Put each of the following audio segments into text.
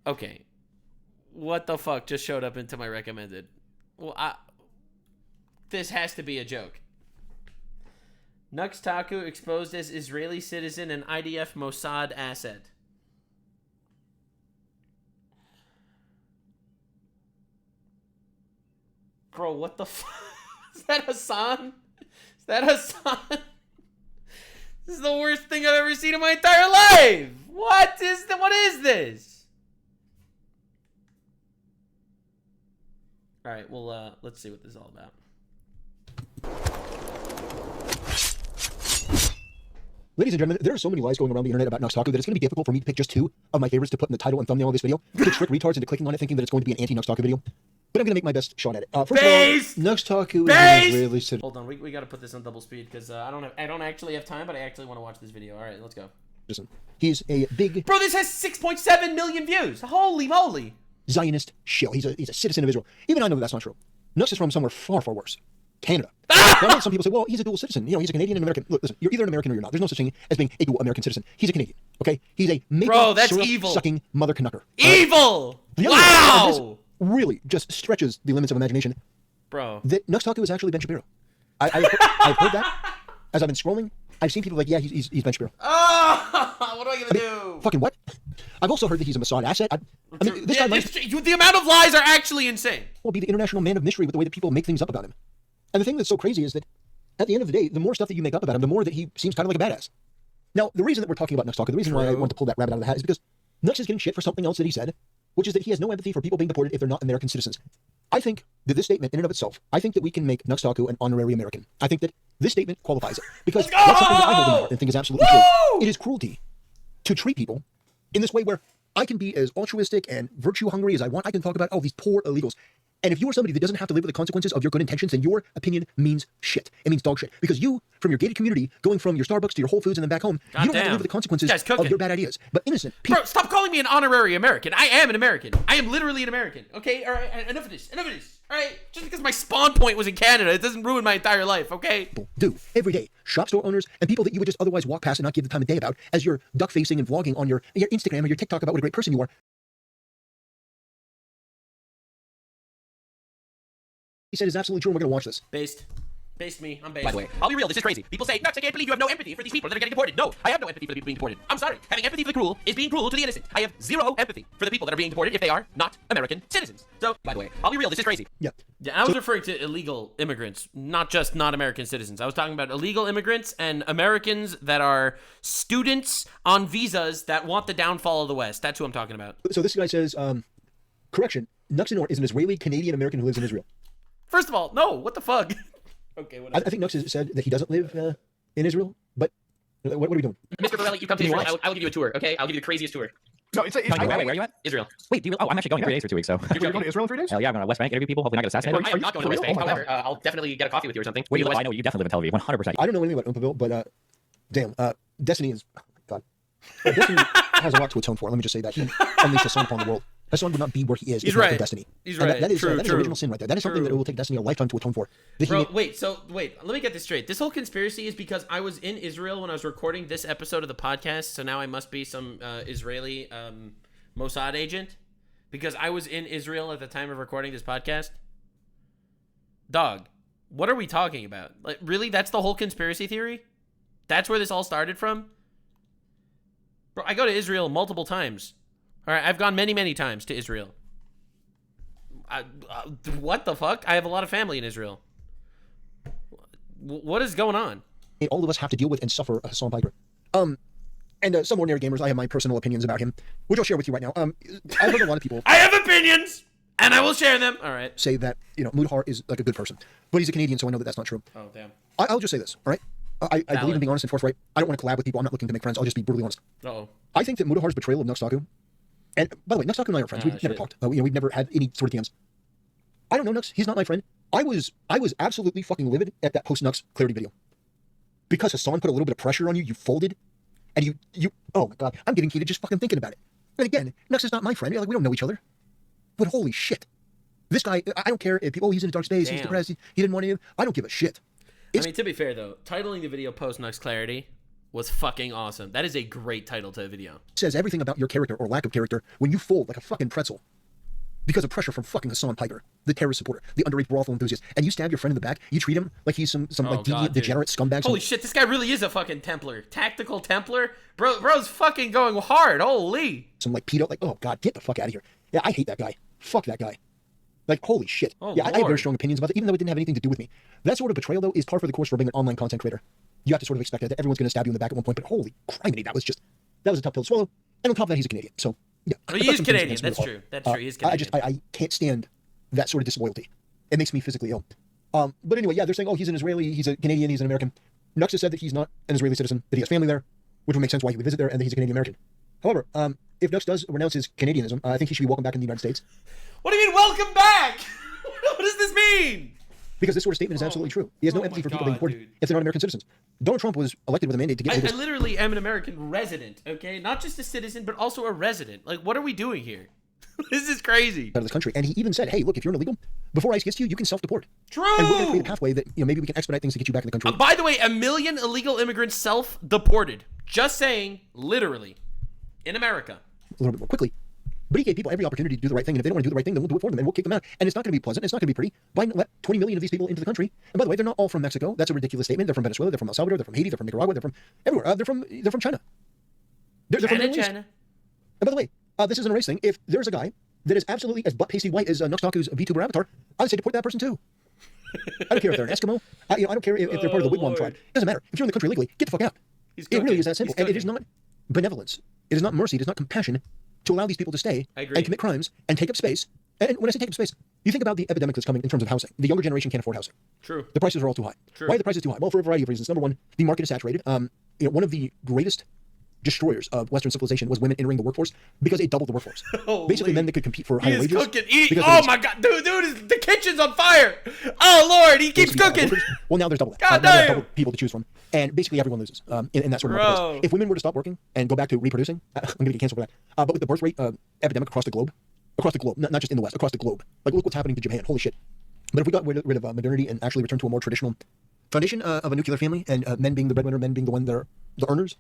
Okay. What the fuck just showed up into my recommended? Well, this has to be a joke. Nuxtaku exposed as Israeli citizen and IDF Mossad asset. Bro, what the fuck? Is that Hassan? Is that Hassan? This is the worst thing I've ever seen in my entire life. What is this? All right, well, let's see what this is all about. Ladies and gentlemen, there are so many lies going around the internet about Nuxtaku that it's going to be difficult for me to pick just 2 of my favorites to put in the title and thumbnail of this video to trick retards into clicking on it thinking that it's going to be an anti-Nuxtaku video. But I'm going to make my best shot at it. First of all, Nuxtaku is an Israeli citizen. Hold on, we got to put this on double speed because I don't actually have time, but I actually want to watch this video. All right, let's go. He's a big... Bro, this has 6.7 million views. Holy moly. Zionist shill. He's a citizen of Israel. Even I know that that's not true. Nux is from somewhere far, far worse. Canada. Now, some people say, well, he's a dual citizen. You know, he's a Canadian and American. Look, listen, you're either an American or you're not. There's no such thing as being a dual American citizen. He's a Canadian, okay? He's a maple sucking mother canucker. Evil! Wow! This really just stretches the limits of imagination. Bro. That Nuxtaku is actually Ben Shapiro. I've heard that. As I've been scrolling, I've seen people like, yeah, he's Ben Shapiro. Oh, what am I gonna do? Fucking what? I've also heard that he's a Mossad asset. I mean, this guy the amount of lies are actually insane. Will be the international man of mystery with the way that people make things up about him. And the thing that's so crazy is that at the end of the day, the more stuff that you make up about him, the more that he seems kind of like a badass. Now, the reason that we're talking about Nuxtaku, the reason why I want to pull that rabbit out of the hat is because Nux is getting shit for something else that he said, which is that he has no empathy for people being deported if they're not American citizens. I think that this statement, in and of itself, I think that we can make Nuxtaku an honorary American. I think that this statement qualifies it. Because that's something that I hold in heart and think is absolutely true. It is cruelty to treat people in this way where I can be as altruistic and virtue-hungry as I want. I can talk about, oh, these poor illegals. And if you're somebody that doesn't have to live with the consequences of your good intentions, then your opinion means shit. It means dog shit. Because you, from your gated community, going from your Starbucks to your Whole Foods and then back home, you don't have to live with the consequences of your bad ideas. But innocent people... Bro, stop calling me an honorary American. I am an American. I am literally an American. Okay? All right, enough of this. Enough of this. All right? Just because my spawn point was in Canada, it doesn't ruin my entire life, okay? People do every day. Shop store owners and people that you would just otherwise walk past and not give the time of day about as you're duck-facing and vlogging on your Instagram or your TikTok about what a great person you are. He said is absolutely true, and we're going to watch this. Based me. I'm based. By the way, I'll be real, this is crazy. People say, Nux, I can't believe you have no empathy for these people that are getting deported. No, I have no empathy for the people being deported. I'm sorry. Having empathy for the cruel is being cruel to the innocent. I have zero empathy for the people that are being deported if they are not American citizens. So, by the way, I'll be real, this is crazy. Yeah. Yeah, I was referring to illegal immigrants, not just not American citizens. I was talking about illegal immigrants and Americans that are students on visas that want the downfall of the West. That's who I'm talking about. So this guy says, correction, nuxanor is an Israeli Canadian American who lives in Israel. First of all, no, what the fuck? Okay, whatever. I think Nux has said that he doesn't live in Israel, but what are we doing? Mr. Borelli, you come to Israel, I will give you a tour, okay? I'll give you the craziest tour. No, it's wait, where are you at? Israel. Wait, do you? Oh, I'm actually going 3 days for 2 weeks, so. You're going to Israel in 3 days? Hell yeah, I'm going to West Bank, interview people, hopefully not get assassinated. I I'm not going to West Bank, however, I'll definitely get a coffee with you or something. Wait, I know you definitely live in Tel Aviv, 100%. I don't know anything about Umpaville, but damn, Destiny is, oh my God. Destiny has a lot to atone for, let me just say that. He unleashed a son upon the world. Hassan would not be where he is if not for Destiny. He's right. That is true. original sin right there. That is something that it will take Destiny a lifetime to atone for. Bro, wait, let me get this straight. This whole conspiracy is because I was in Israel when I was recording this episode of the podcast, so now I must be some Israeli Mossad agent? Because I was in Israel at the time of recording this podcast? Dog, what are we talking about? Like, really? That's the whole conspiracy theory? That's where this all started from? Bro, I go to Israel multiple times. All right, I've gone many, many times to Israel. What the fuck? I have a lot of family in Israel. What is going on? All of us have to deal with and suffer Hassan Piker. And some ordinary gamers, I have my personal opinions about him, which I'll share with you right now. I've heard a lot of people... I have opinions, and I will share them. All right. ...say that, Mudhar is like a good person. But he's a Canadian, so I know that that's not true. Oh, damn. I'll just say this, all right? I believe in being honest and forthright. I don't want to collab with people. I'm not looking to make friends. I'll just be brutally honest. Uh-oh. I think that Mudhar's betrayal of Nuxtaku... And, by the way, Nuxtaku and I are friends. We've never talked. We've never had any sort of DMs. I don't know Nux. He's not my friend. I was absolutely fucking livid at that post-Nux clarity video. Because Hassan put a little bit of pressure on you, you folded, and you oh my God, I'm getting heated just fucking thinking about it. And again, Nux is not my friend. Like, we don't know each other. But holy shit. This guy, I don't care if people, he's in a dark space, he's depressed, he didn't want to, I don't give a shit. I mean, to be fair, though, titling the video post-Nux clarity, was fucking awesome. That is a great title to a video. Says everything about your character or lack of character when you fold like a fucking pretzel because of pressure from fucking Hassan Piker, the terrorist supporter, the underage brothel enthusiast, and you stab your friend in the back. You treat him like he's some like deviant, degenerate scumbag. Holy shit, this guy really is a fucking Templar. Tactical Templar? Bro's fucking going hard. Holy. Some like pedo, like, oh god, get the fuck out of here. Yeah, I hate that guy. Fuck that guy. Like, holy shit. Oh, yeah, Lord. I have very strong opinions about it, even though it didn't have anything to do with me. That sort of betrayal, though, is par for the course for being an online content creator. You have to sort of expect that everyone's going to stab you in the back at one point, but holy criminy, that was a tough pill to swallow. And on top of that, he's a Canadian, so yeah. Well, he is Canadian, that's true. That's true, he is Canadian. I can't stand that sort of disloyalty. It makes me physically ill. But anyway, yeah, they're saying, oh, he's an Israeli, he's a Canadian, he's an American. Nux has said that he's not an Israeli citizen, that he has family there, which would make sense why he would visit there, and that he's a Canadian American. However, if Nux does renounce his Canadianism, I think he should be welcome back in the United States. What do you mean, welcome back? What does this mean? Because this sort of statement is absolutely true. He has no empathy for people being deported if they're not American citizens. Donald Trump was elected with a mandate to get rid of I literally am an American resident, okay? Not just a citizen, but also a resident. Like, what are we doing here? This is crazy. Out of this country. And he even said, hey, look, if you're an illegal, before ICE gets to you, you can self-deport. True! And we're going to create a pathway that, maybe we can expedite things to get you back in the country. By the way, 1 million illegal immigrants self-deported. Just saying, literally, in America. A little bit more quickly. But he gave people every opportunity to do the right thing, and if they don't want to do the right thing, then we'll do it for them, and we'll kick them out. And it's not going to be pleasant. It's not going to be pretty. Biden let 20 million of these people into the country. And by the way, they're not all from Mexico. That's a ridiculous statement. They're from Venezuela. They're from El Salvador. They're from Haiti. They're from Nicaragua. They're from everywhere. They're from China. They're from the Middle East. China. And by the way, this isn't a race thing. If there's a guy that is absolutely as butt-pasty white as Nuxtaku's VTuber avatar, I would say deport that person too. I don't care if they're an Eskimo. I don't care if they're part of the Wigwam tribe. It doesn't matter. If you're in the country illegally, get the fuck out. It really is that simple. And it is not benevolence. It is not mercy. It is not compassion to allow these people to stay and commit crimes and take up space. And when I say take up space, you think about the epidemic that's coming in terms of housing. The younger generation can't afford housing. True. The prices are all too high. True. Why are the prices too high? Well, for a variety of reasons. Number one, the market is saturated. One of the greatest destroyers of Western civilization was women entering the workforce because it doubled the workforce. Basically, men that could compete for higher wages. Oh my god, dude, the kitchen's on fire. Oh Lord, he keeps cooking. Well, now there's double that. God now there's damn. double people to choose from, and basically everyone loses in that sort of marketplace. If women were to stop working and go back to reproducing, I'm going to get canceled for that. But with the birth rate epidemic across the globe, not just in the West, across the globe, like look what's happening to Japan. Holy shit! But if we got rid of modernity and actually returned to a more traditional foundation of a nuclear family, and men being the breadwinner, men being the one that are the earners,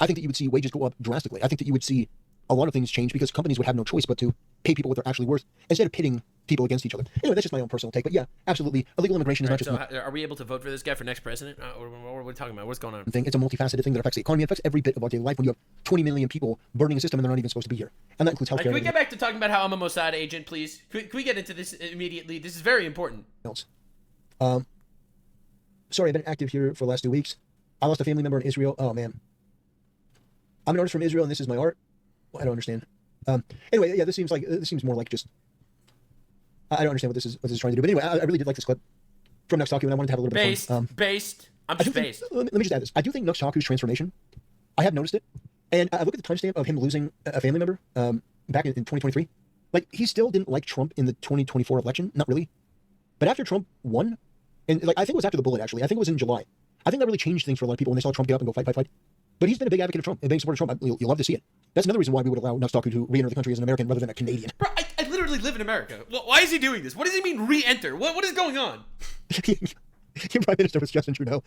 I think that you would see wages go up drastically. I think that you would see a lot of things change because companies would have no choice but to pay people what they're actually worth instead of pitting people against each other. Anyway, that's just my own personal take. But yeah, absolutely, illegal immigration is not just. So are we able to vote for this guy for next president? What are we talking about? What's going on? It's a multifaceted thing that affects the economy, affects every bit of our daily life when you have 20 million people burning a system and they're not even supposed to be here. And that includes healthcare. Can we get back to talking about how I'm a Mossad agent, please? Can we get into this immediately? This is very important. Else. Sorry, I've been active here for the last 2 weeks. I lost a family member in Israel. Oh man. I'm an artist from Israel and this is my art. Well, I don't understand. Anyway, yeah, this seems more like just. I don't understand what this is trying to do. But anyway, I really did like this clip from Nuxtaku, and I wanted to have a little bit of fun. Based. I'm just based. Let me just add this. I do think Nuxtaku's transformation, I have noticed it, and I look at the timestamp of him losing a family member back in 2023. Like, he still didn't like Trump in the 2024 election, not really. But after Trump won, and like I think it was after the bullet actually. I think it was in July. I think that really changed things for a lot of people when they saw Trump get up and go fight. But he's been a big advocate of Trump, a big supporter of Trump. You'll love to see it. That's another reason why we would allow Nuxtaku to re-enter the country as an American rather than a Canadian. Bro, I literally live in America. Why is he doing this? What does he mean re-enter? What is going on? Your prime minister was Justin Trudeau.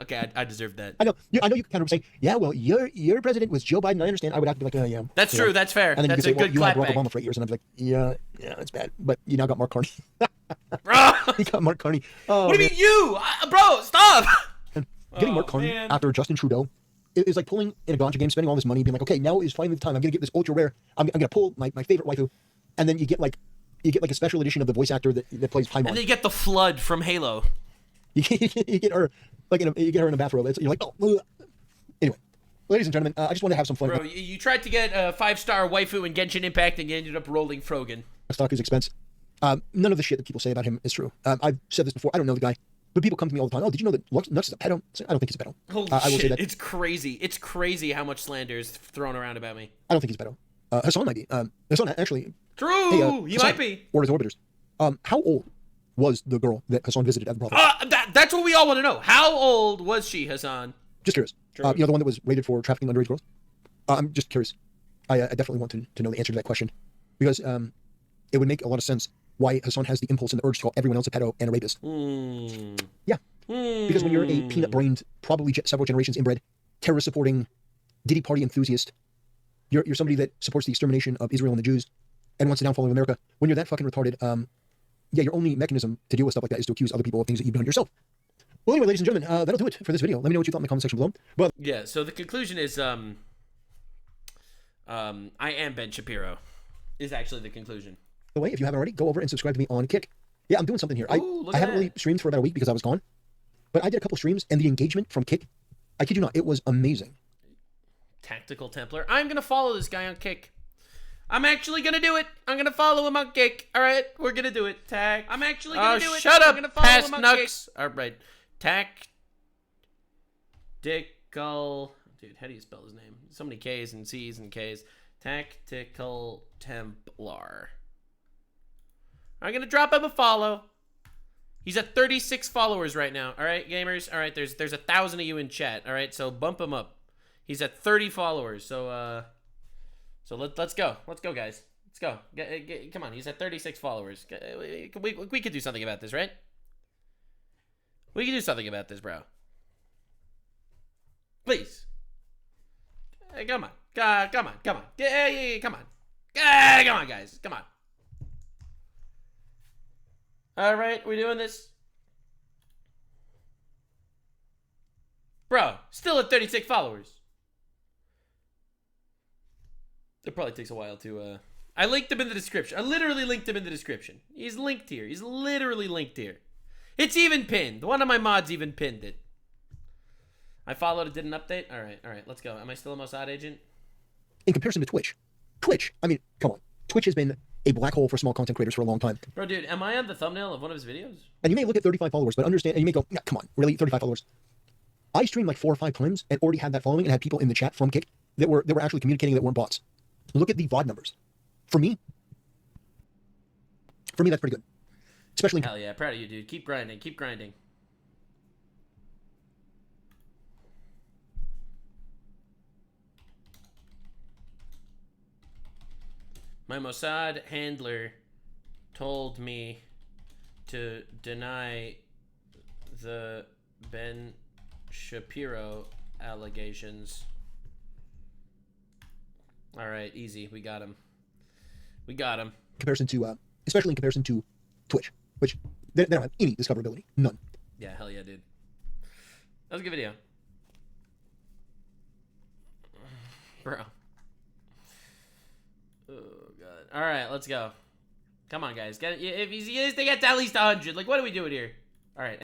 Okay, I deserve that. I know you kind of say, yeah, well, your president was Joe Biden. I understand. I would have to be like, yeah. That's true. That's fair. And then that's you could say, a good well, you had Barack clapback. Obama for 8 years, and I'd be like, yeah, it's bad. But you now got Mark Carney. Bro, You got Mark Carney. Oh, what do you mean you? Bro, stop. Getting Mark Carney after Justin Trudeau is like pulling in a gotcha game, spending all this money, being like, okay, now is finally the time. I'm gonna get this ultra rare. I'm gonna pull my favorite waifu, and then you get like a special edition of the voice actor that plays Paimon. And then you get the flood from Halo. You get her you get her in a bathrobe. You're like, oh. Anyway, ladies and gentlemen, I just want to have some fun. Bro, you tried to get a 5-star waifu in Genshin Impact and you ended up rolling Frogan. Nuxtaku's expense. None of the shit that people say about him is true. I've said this before. I don't know the guy, but people come to me all the time. Oh, did you know that Nux is a pedo? I don't think he's a pedo. Holy I will shit, say that. it's crazy. It's crazy how much slander is thrown around about me. I don't think he's a pedo. Hassan might be. Hassan actually. True, Hey, he Hassan, might be. Or his orbiters. How old was the girl that Hassan visited at the brothel? That's what we all want to know. How old was she, Hassan? Just curious. The one that was rated for trafficking underage girls? I'm just curious. I definitely want to know the answer to that question. Because it would make a lot of sense why Hassan has the impulse and the urge to call everyone else a pedo and a rapist. Mm. Yeah. Because when you're a peanut-brained, probably several generations inbred, terrorist-supporting, Diddy Party enthusiast, you're somebody that supports the extermination of Israel and the Jews and wants the downfall of America. When you're that fucking retarded, yeah, your only mechanism to deal with stuff like that is to accuse other people of things that you've done yourself. Well, anyway, ladies and gentlemen, that'll do it for this video. Let me know what you thought in the comment section below. But yeah, so the conclusion is, I am Ben Shapiro, is actually the conclusion. by the way, if you haven't already, go over and subscribe to me on Kick. Yeah, I'm doing something here. Ooh, I haven't really streamed for about a week because I was gone. But I did a couple streams, and the engagement from Kick, I kid you not, it was amazing. Tactical Templar. I'm going to follow this guy on Kick. I'm actually going to do it. I'm going to follow him on Kick. All right, we're going to do it. I'm actually going to do it. Shut up, I'm gonna follow past him on Nux. Kick. All right. Tactical. Dude, how do you spell his name? So many K's and C's and K's. Tactical Templar. I'm going to drop him a follow. He's at 36 followers right now. All right, gamers. All right, there's 1,000 of you in chat. All right, so bump him up. He's at 30 followers. So let's go. Let's go, guys. Let's go. Come on. He's at 36 followers. We could do something about this, right? We can do something about this, bro. Please. Come on. Come on. Come on. Come on. Come on, guys. Come on. All right, we doing this? Bro, still at 36 followers. It probably takes a while to, I linked him in the description. I literally linked him in the description. He's linked here. He's literally linked here. It's even pinned. One of my mods even pinned it. I followed it, did an update. All right, let's go. Am I still a Mossad agent? In comparison to Twitch, I mean, come on. Twitch has been a black hole for small content creators for a long time. Bro, dude, am I on the thumbnail of one of his videos? And you may look at 35 followers, but understand, and you may go, nah, come on, really, 35 followers? I streamed like 4 or 5 times and already had that following and had people in the chat from Kick that were actually communicating that weren't bots. Look at the VOD numbers. For me, that's pretty good. Especially Hell yeah, proud of you, dude. Keep grinding, keep grinding. My Mossad handler told me to deny the Ben Shapiro allegations. All right, easy. We got him. We got him. comparison to, especially in comparison to Twitch, which they don't have any discoverability. None. Yeah, hell yeah, dude. That was a good video. Bro. Oh, God. All right, let's go. Come on, guys. Get it. If they get to at least 100, like, what are we doing here? All right.